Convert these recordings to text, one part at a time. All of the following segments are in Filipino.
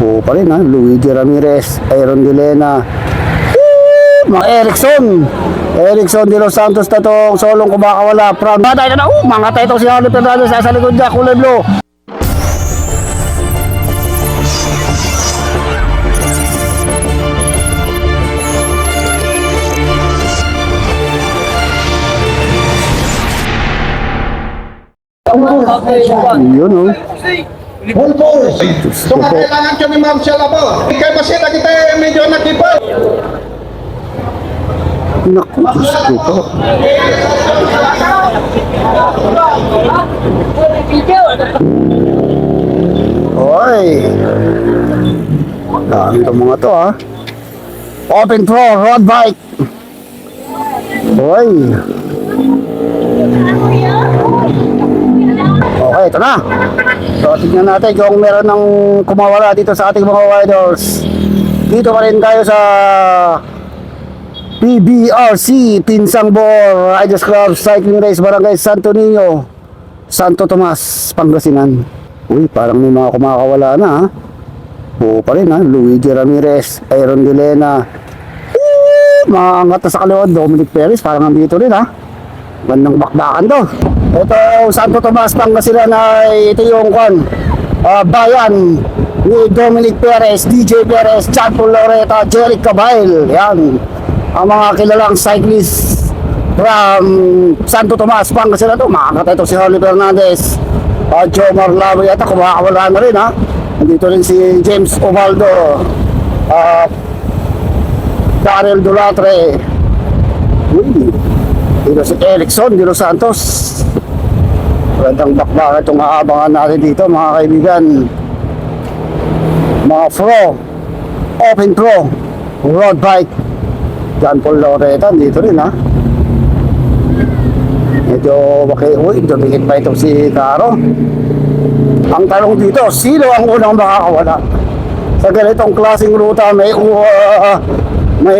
Buo pa rin ha. Luigi Ramirez, Aaron Delena, mga Erickson de los Santos na itong solong kumakawala from matay na mga tayo itong si Harley Fernandez sa likod niya, kulay blue. Yun o. Full force. So kailangan siya ni Marshall ako. Ikay masita kita medyo nakipa. Naku, Diyos ko po. Oy. Dami itong mga to ha. Open Pro, road bike. Oy. Okay, ito na. So, tignan natin kung meron ng kumawala dito sa ating mga riders. Dito pa rin tayo sa PBRC, Pinsang Bor Riders Club Cycling Race, Barangay Santo Niño, Santo Tomas, Pangasinan. Uy, parang may mga kumakawala na ha. Buo pa rin ha. Luigi Ramirez, Aaron Delena, mga angat na sa kaliwan, Dominic Perez, parang nandito rin ha. Gandang bakbakan to. Ito, Santo Tomas, Pangasinan ay ito yung bayan ni Dominic Perez, DJ Perez, John Paul Loreta, Jeric Cabail. Yan, ang mga kilalang cyclist from Santo Tomas, Pangasinan to. Makakata ito si Harley Fernandez, Jomar Lavoy, at kumakawala na rin ha. Nandito rin si James Ovaldo, Daryl Dulatre. Uy, dito si Erickson de los Santos. Magandang bakbakan itong aabangan natin dito mga kaibigan. Mga pro, open pro, road bike. John Paul Loreta dito rin ha. Medyo uy, dumikit pa itong si Caro. Ang tanong dito, sino ang unang makakawala? Sa ganitong klaseng ruta may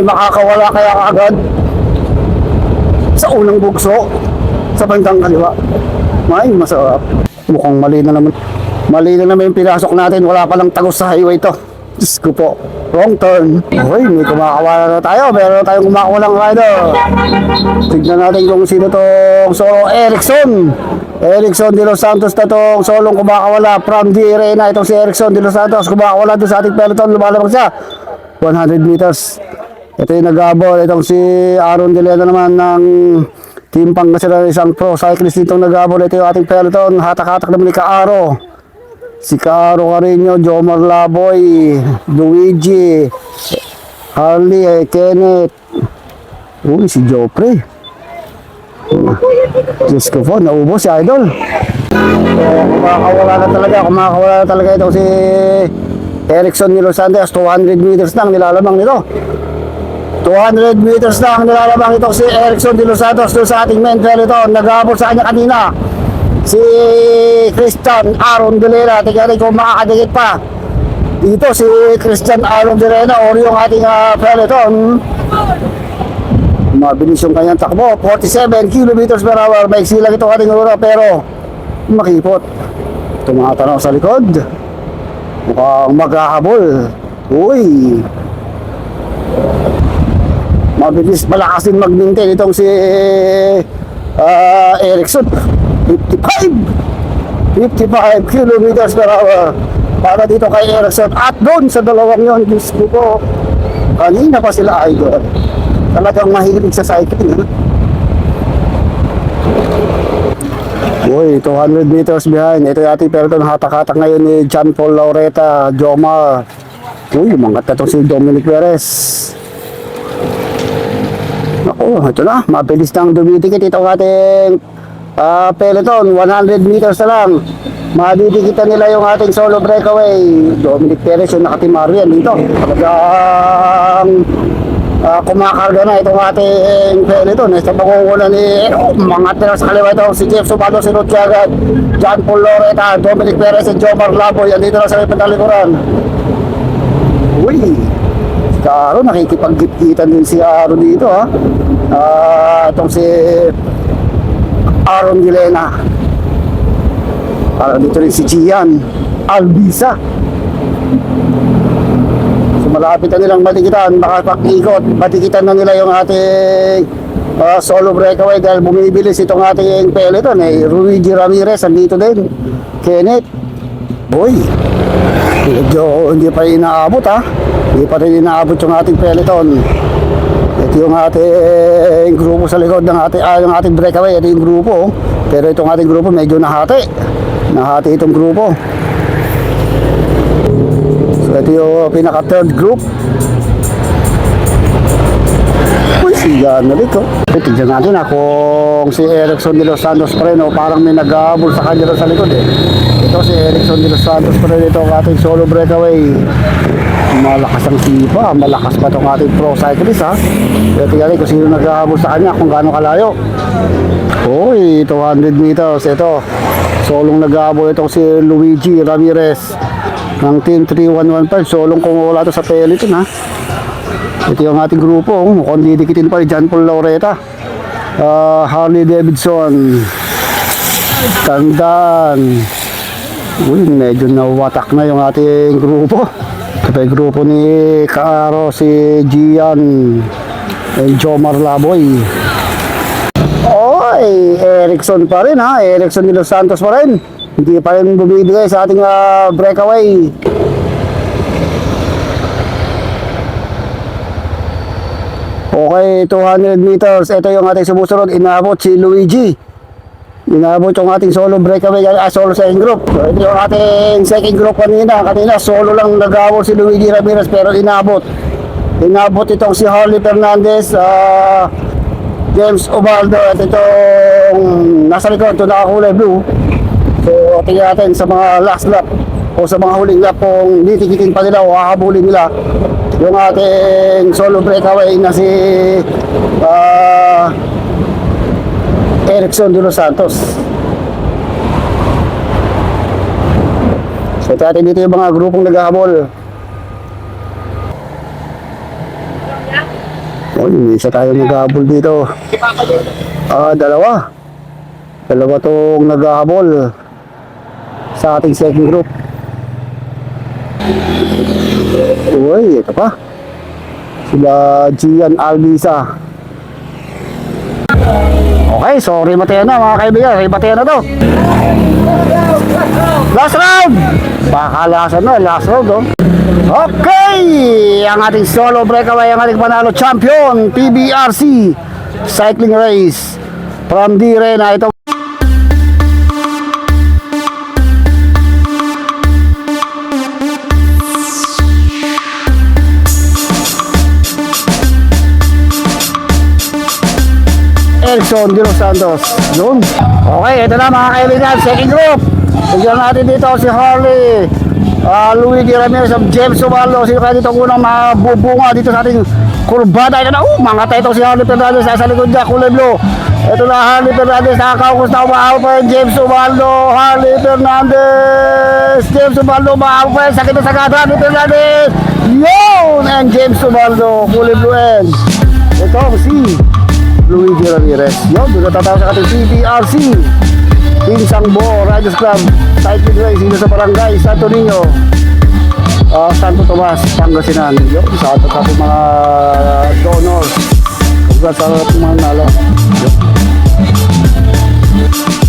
makakawala kaya agad sa unang bugso sa bandang kaliwa. May masarap. Mukhang mali na naman. Mali na naman yung pinasok natin. Wala palang tagos sa highway to. Diyos ko po. Wrong turn. Uy, may kumakawala na tayo. Meron na tayong kumakawalang rider. Tignan natin kung sino tong solo. Erickson de los Santos na tong solong kumakawala from the arena. Itong si Erickson de los Santos kumakawala doon sa ating peloton. Lumalabag siya 100 meters. Ito yung nag-abol. Itong si Aaron Delena naman ng Team Pangasinan, isang pro cyclist ditong nag-abol. Ito yung ating peloton. Hatak-hatak naman ni Kaaro. Si Kaaro Carino, Jomar Lavoy, Luigi, Harley, Kenneth. Uy, si Jopre. Diyos ko po, naubos si Idol. Kumakawala na talaga itong si Erickson de los Santos. 200 meters lang nilalamang nito. 200 meters lang nilalabang ito si Erickson de los Santos doon sa ating main peloton. Nag-aabot sa kanya kanina si Christian Aaron Delena. Tingnan kung makakadikit pa dito si Christian Aaron Delena o yung ating peloton. Mabilis yung kanyang takbo, 47 kilometers per hour. Maiksi lang ito ating ura pero makipot. Tumatanaw sa likod, mukhang maghahabol. Uy, mabilis, malakas din mag-maintain itong si Erickson. 55 kilometers per hour para dito kay Erickson. At doon sa dalawang yon, Diyos ko po, kanina pa sila idol. Talagang mahilig sa cycling. Uy, 200 meters behind. Ito yung ating peloton. Hatak-hatak ngayon ni John Paul Loreta, Jomar. Uy, umangat na itong si Dominic Perez. Naku, ito na, mabilis nang dumidikit itong ating peloton. 100 meters na lang. Madidikitan nila yung ating solo breakaway. Dominic Perez yung nakatimarian dito. Talagang kumakarga na itong ating peloton. Sa pangunguna ni mga tira sa kaliwa ito, si Jeff Subado, si Ruth Jagat, John Paul Loreta, Dominic Perez, at Jomar Lavoy. Yan dito na sa may pantalikuran. Uy, Aaron, nakikipag-gitgitan din si Aaron dito ha. Itong si Aaron Delena. Parang dito rin si Gian Albisa. malapit na nilang matikitan, makapag-ikot, matikitan na nila yung ating solo breakaway dahil bumibilis itong ating peloton. Luigi Ramirez andito din, Kenneth. Uy, medyo hindi pa inaabot ha. Hindi pa rin inaabot yung ating peloton. Ito yung ating grupo sa likod ng yung ating breakaway. Ito yung grupo. Pero itong ating grupo medyo nahati. Nahati itong grupo. So ito yung pinaka third group. Uy, siya na dito. Tignan natin kung si Erickson de los Santos pa rin o parang may nag-aabol sa kanya sa likod eh. Ito si Erickson de los Santos pa rin ito ang ating solo breakaway. Malakas ang sipa, malakas pa itong ating pro cyclist ha. Pero tingnan kung sino nag-aabol sa kanya, kung gaano kalayo. Uy, 200 meters. Ito, solong nag-aabol itong si Luigi Ramirez ng Team 3115. Solong kumula ito sa peloton ha. Ito yung ating grupo, mukhang didikitin pa ni John Paul Laureta, Harley Davidson, Tandan. Uy, medyo nawatak na yung ating grupo. Ito pa yung grupo ni Kaaro, si Gian, and Jomar Laboy. Oy, Erickson pa rin ha, Erickson de los Santos pa rin. Hindi pa rin bumibigay sa ating breakaway. Okay, 200 meters. Ito yung ating sumusunod. Inabot si Luigi. Inabot yung ating solo breakaway. Solo second group. So, ito yung ating second group kanina. Kanina solo lang nag-abot si Luigi Ramirez pero inabot. Inabot itong si Harley Fernandez, James Ubaldo at itong nasa likod. Ito nakakulay blue. So tingnan natin sa mga last lap o sa mga huling lap kung titikitin pa nila o hahabulin nila yung ating solo breakaway na si Erickson de los Santos. So ito natin dito yung mga grupong naghahabol. Oh, may isa tayong naghahabol dito. Dalawa tong naghahabol sa ating second group. Uy, ito pa. Sila Gian Alvisa. Okay, sorry Mateo na mga kaibigan. Mateo na to. Last round! Pakalasan na, last round oh. Okay! Ang ating solo breakaway, ang ating panalo champion, PBRC Cycling Race from Dire na ito. Erickson de los Santos. Yun. Okay, ito na mga kaibigan, second group. Tignan natin dito si Harley, Luigi Ramirez of James Ubaldo. Sino kaya dito unang mabubunga dito sa ating kurbada. Ito na, mga tayo si Harley Fernandez sa likod niya, kulay blue. Ito na Harley Fernandez, nakakaukus na umaaw pa rin James Ubaldo. Harley Fernandez, James Ubaldo umaaw pa rin, sakit na sagad Harley Fernandez. Yun! And James Ubaldo, kulay blue end. Ito si Luigi Ramirez. Yun, doon natatawag sa ating PBRC Pinsang Bo Riders Club Cycling Race dito sa Barangay Santo Niño, Santo Tomas, Pangasinan. Yun, sa ating mga donors. Congrats sa ating mga nalo. Yun.